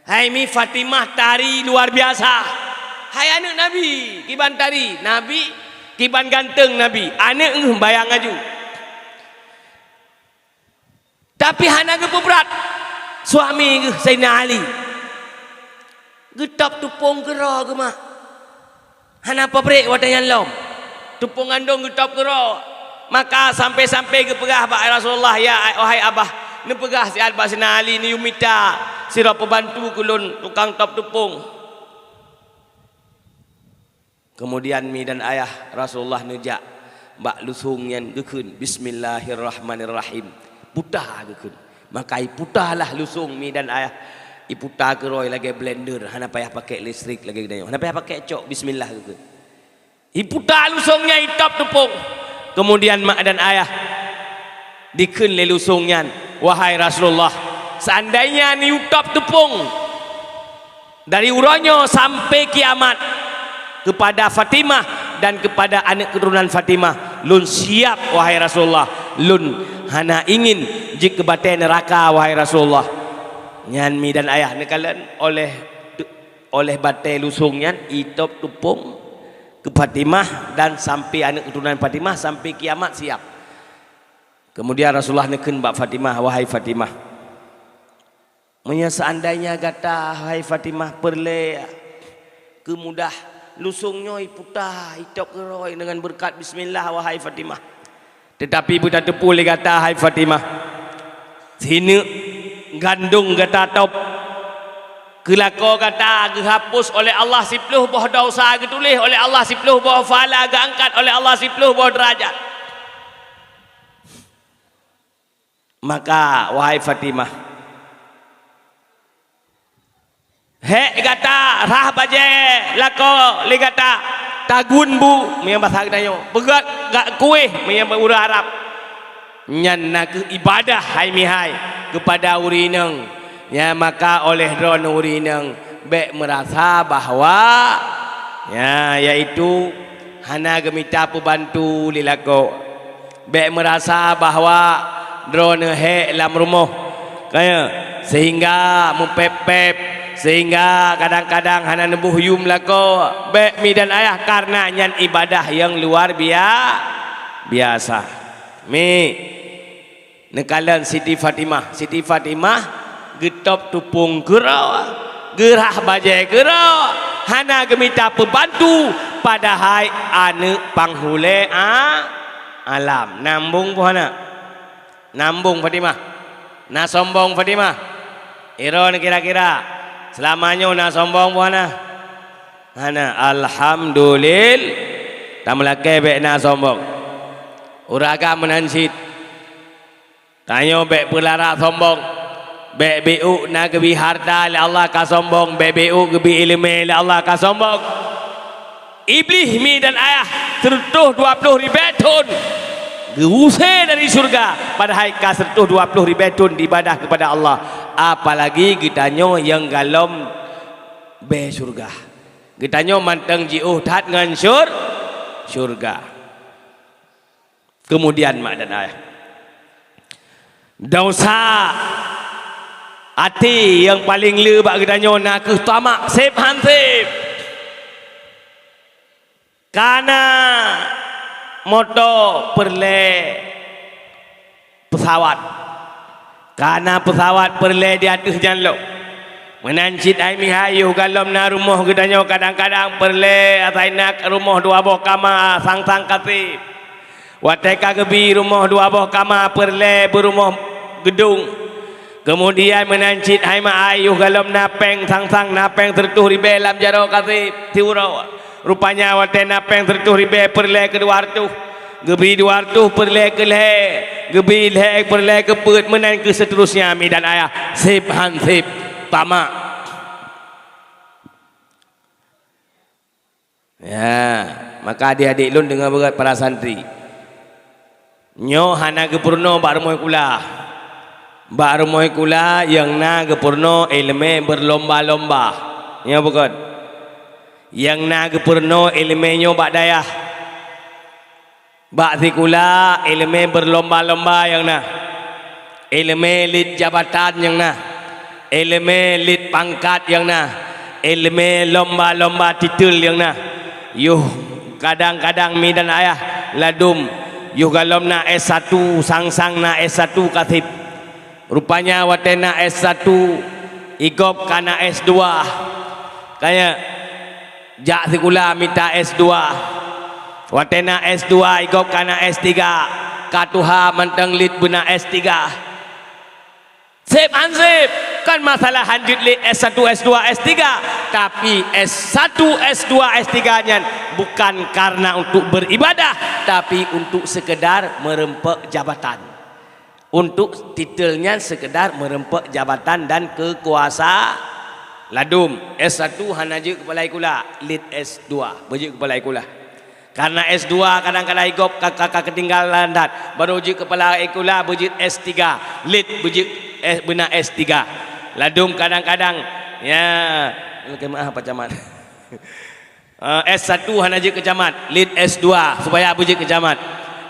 hai mi Fatimah tari luar biasa. Hai anak Nabi, kiban tari. Nabi, kiban ganteng Nabi. Anak bayang aju. Tapi hana ke berat. Suami ke Sayyidina Ali. Getap tupung kera ke mah. Hana pabrik watayan lom. Tupung gandong getap kera. Maka sampai-sampai ke pegah Pak Rasulullah, ya wahai abah, ni pegah si Abah Sayyidina Ali ni yumita sira pembantu kulun tukang top tupung. Kemudian mi dan ayah Rasulullah nejak bak lusung yang gekeun bismillahirrahmanirrahim. Putah gekeun. Maka iputahlah lusung mi dan ayah. Iputah keroi lagi blender, hana payah pakai listrik lagi gede. Hana payah pakai cok bismillah gekeun. Iputah lusungnya itop tupung. Kemudian mak dan ayah dikeun le lusungnya, wahai Rasulullah, seandainya ni utop tepung dari uronyo sampai kiamat kepada Fatimah dan kepada anak keturunan Fatimah, lun siap wahai Rasulullah, lun hana ingin jik kebatai neraka wahai Rasulullah. Nyan mi dan ayah nekalan oleh batai lusungnya itop tepung ke Fatimah dan sampai anak keturunan Fatimah sampai kiamat siap. Kemudian Rasulullah neken bak Fatimah, wahai Fatimah, seandainya kata wahai Fatimah perle kemudah lusungnya iputah itop keroi dengan berkat bismillah wahai Fatimah. Tetapi buta tepu le kata wahai Fatimah, sini gandung kata top kelako kata dihapus oleh Allah 10 buah dosa, ditulis oleh Allah 10 buah pahala, angkat oleh Allah 10 buah derajat. Maka wahai Fatimah, he kata rah baje lako li kata tagun bu mian bahasa Dayo begat gak kue mian bahasa Arab nyan nak ibadah hai mihai kepada urineng. Ya, maka oleh drone urineng bek merasa bahwa ya yaitu hana gemita pembantu lilako bek merasa bahwa drone he dalam rumah kaya sehingga mempepep sehingga kadang-kadang hana nebuh yum lako bek mi dan ayah karena nyan ibadah yang luar biasa. Mi nekalan Siti Fatimah getop tupung gerau gerah bajai gerau hana gemita pembantu padahal anak panghule alam. Nambung puana nambung Fatimah na sombong Fatimah iron kira-kira selamanya na sombong puana hana alhamdulillah tamelake bek na sombong uraga menansit tanyo bek pelara sombong bek BU na gebi harta le Allah ka sombong, bek BU gebi ilmu le Allah ka sombong. Iblis mi dan ayah tertuh 20 ribetun geusai dari surga padahal ka tertuh 20 ribetun ibadah kepada Allah. Apalagi gitanyo yang galom be surga. Gitanyo manteng jiuh tat ngan surga. Kemudian mak dan ayah dosa hati yang paling lebak gedanya nak ke tamak sip hansip karena motor perle pesawat karena pesawat perle di atas jalan menancit ai mihayu galom na rumah gedanya kadang-kadang perle atai nak rumah 2 buah kamar sang-sang katip wateka gebi rumah 2 buah kamar perle berumah gedung. Kemudian menancit hai ma ayuh galom napeng sang-sang napeng tertuh ribe lam jaro katip tiurau rupanya wate napeng tertuh ribe perle kedua artuh gebi 2 artuh perle ke le gebi le perle ke put menan ke seterusnya mi dan ayah sip hansip tamak. Ya, maka adik-adik lun dengar berat para santri nyo hana gepurno bar moy kula bar moy kula yang na gepurno ilmu berlomba-lomba ya bukan yang na gepurno ilmu bak dayah bak sikula ilmu berlomba-lomba yang na elemen lit jabatan yang nah, elemen lit pangkat yang nah, elemen lomba-lomba titel yang nah. Yuh kadang-kadang mi dan ayah ladum yuh galom na S1 sang-sang na S1 katip. Rupanya watena S1 igop kana S2. Kayak jak sikula minta S2. Watena S2 igop kana S3. Katuha menteng lit bena S3. Sip ansip kan masalah lanjut lit S1 S2 S3, tapi S1 S2 S3 nya bukan karena untuk beribadah, tapi untuk sekedar merempek jabatan. Untuk titelnya sekedar merempek jabatan dan kekuasaan. Ladum S1 hanaje kepala ikula, lit S2 beje kepala ikula. Karena S2 kadang-kadang igop kakak ketinggalan dat, baru uji kepala ikula bejit S3, lit bejit benar S3. Ladum kadang-kadang ya maaf Pak Camat. S1 hana je ke camat, lit S2 supaya bejit ke camat.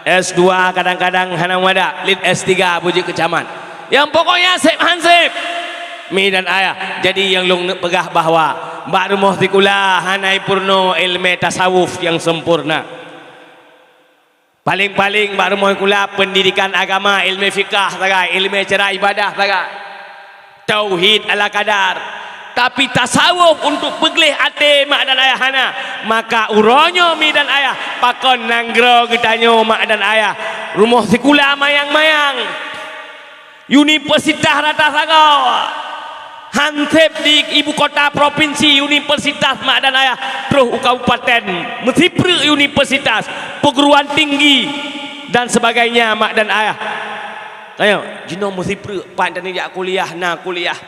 S2 kadang-kadang hana wada, lit S3 bejit ke camat. Yang pokoknya sip hansip. Mi dan ayah. Jadi yang long pegah bahwa mbak rumah tikula hanai purno ilmu tasawuf yang sempurna. Paling-paling mbak rumah tikula pendidikan agama, ilmu fikah sagai, ilmu cara ibadah sagai, tauhid ala kadar. Tapi tasawuf untuk beglih ate mak dan ayah hana, maka uronyo mi dan ayah pakon nanggro getanyo mak dan ayah rumah tikula mayang-mayang universitas rata sagau. Hantep di ibu kota provinsi universitas mak dan ayah terus kabupaten Mesipre universitas perguruan tinggi dan sebagainya mak dan ayah. Ayo jino Mesipre pak tani jak kuliah na kuliah.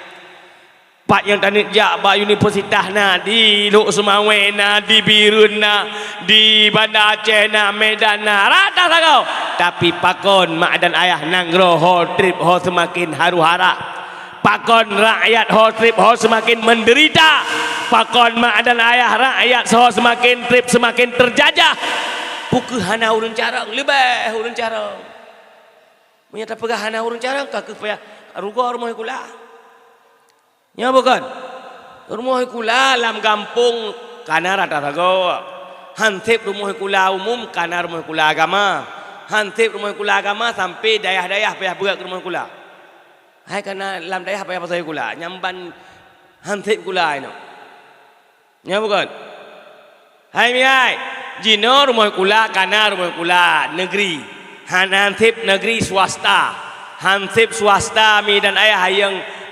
Pak yang tani jak ba universitas na di Luk Sumawe na di Birun na di Banda Aceh na Medan na rata sagau. Tapi pakon mak dan ayah nanggro ho trip ho semakin haru-hara. Pakon rakyat ho trip ho semakin menderita. Pakon mak dan ayah rakyat ho semakin trip semakin terjajah. Pukul hana urun carang lebih urun carang. Menyata pegah hana urun carang kak supaya rugo rumah kula. Nya bukan. Rumah kula lam kampung kana rata sago. Hantip rumah kula umum kana rumah kula agama. Hantip rumah kula agama sampai dayah-dayah payah berat rumah kula. Hai karena lam dayah apa pasal kula nyamban hantip kula ino. Nya bukan. Hai miai, jino rumah kula kana rumah kula negeri. Hantip negeri swasta. Hantip swasta mi dan ayah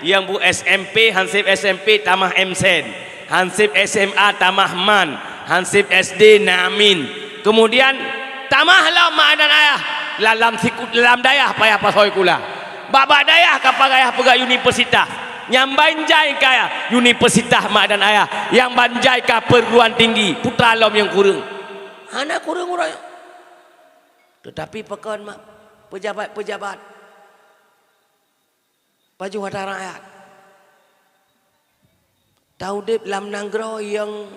yang bu SMP, hantip SMP tamah MSen. Hantip SMA tamah MAN. Hantip SD Namin. Kemudian tamah mak dan ayah dalam dayah payah pasal kula. Baba dayah kapag ayah pegak universitas yang banjai kaya universitas mak dan ayah yang banjai ka perguruan tinggi putra lom yang kurang anak kurang orang tetapi pekon mak pejabat-pejabat baju wadah rakyat tahu dip lam nanggro yang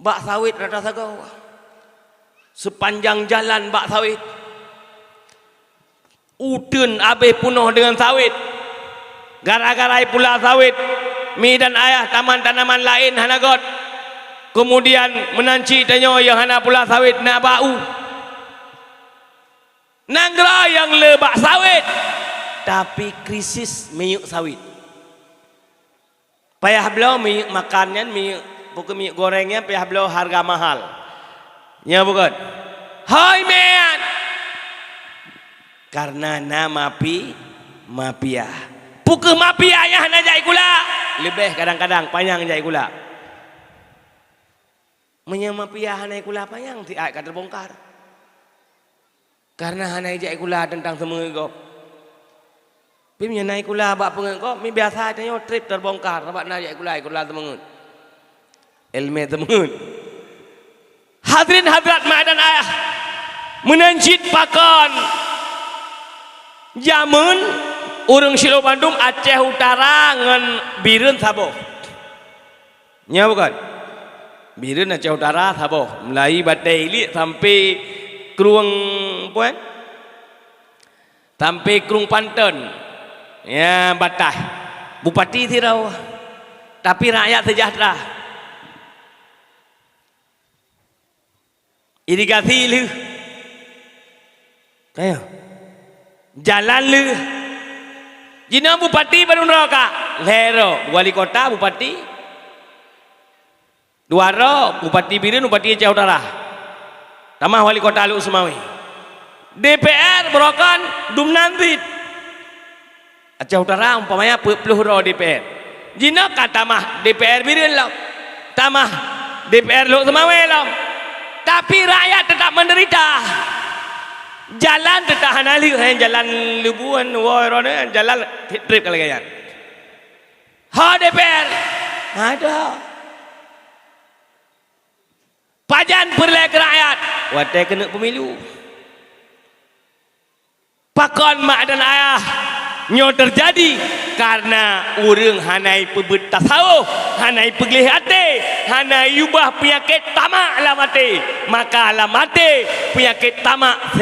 bak sawit rata sagau sepanjang jalan bak sawit udun abe penuh dengan sawit. Gara-gara pula sawit, mi dan ayah taman tanaman lain hanagot. Kemudian menanci tanyo yang hana pula sawit nak bau. Nanggro yang lebak sawit, tapi krisis minyak sawit. Payah belau minyak makannya, minyak bukan minyak gorengnya, payah belau harga mahal. Ya bukan. Hai man. Karena nama mafia. Pukul mafia ya hana jai kula. Lebih kadang-kadang panjang jai kula. Menya mafia hana kula panjang ti ai ka terbongkar. Karena hana jai kula tentang semua gop. Pi menya naik kula bak pengengkop mi biasa tanyo trip terbongkar sebab na jai kula temengun. Ilmu temengun. Hadirin hadirat mak dan ayah. Menanjit pakon Jamun urang Silo Bandung Aceh Utara ngan Birun Sabo. Nya bukan. Birun Aceh Utara Sabo. Mulai Bateli sampai Krueng poin. sampai Krung Panten ya batas bupati tirau tapi rakyat sejahtera irigasi lu kayak jalan lu jina bupati baru neraka lero wali kota bupati duara bupati Biren bupati Aceh Utara tambah wali kota Lu Semawi DPR berokan dum nanti Aceh Utara umpamanya 40 ro DPR jina kata mah DPR Biren lah tamah DPR Lu Semawi lah tapi rakyat tetap menderita jalan tetap hanali jalan lubuan woi jalan trip kalian ha DPR ada pajan perlek rakyat watai kena pemilu pakon mak dan ayah nyo terjadi karena urang hanai pebet tasawuf hanai peglih hati hanai ubah penyakit tamak alamate maka alamate penyakit tamak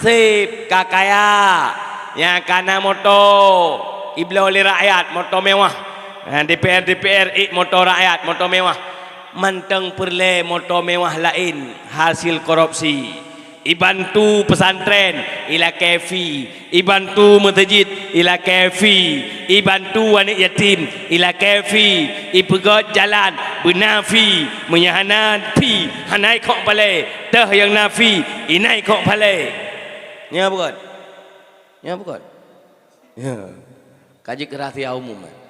sep kakaya yang karena moto ibla oleh rakyat moto mewah DPR moto rakyat moto mewah manteng perle moto mewah lain hasil korupsi ibantu pesantren ila kefi ibantu masjid ila kefi ibantu anak yatim ila kefi ipegot jalan benafi menyahanan pi hanai kok pale teh yang nafi inai kok pale nya bukan ya kaji kerahsia umum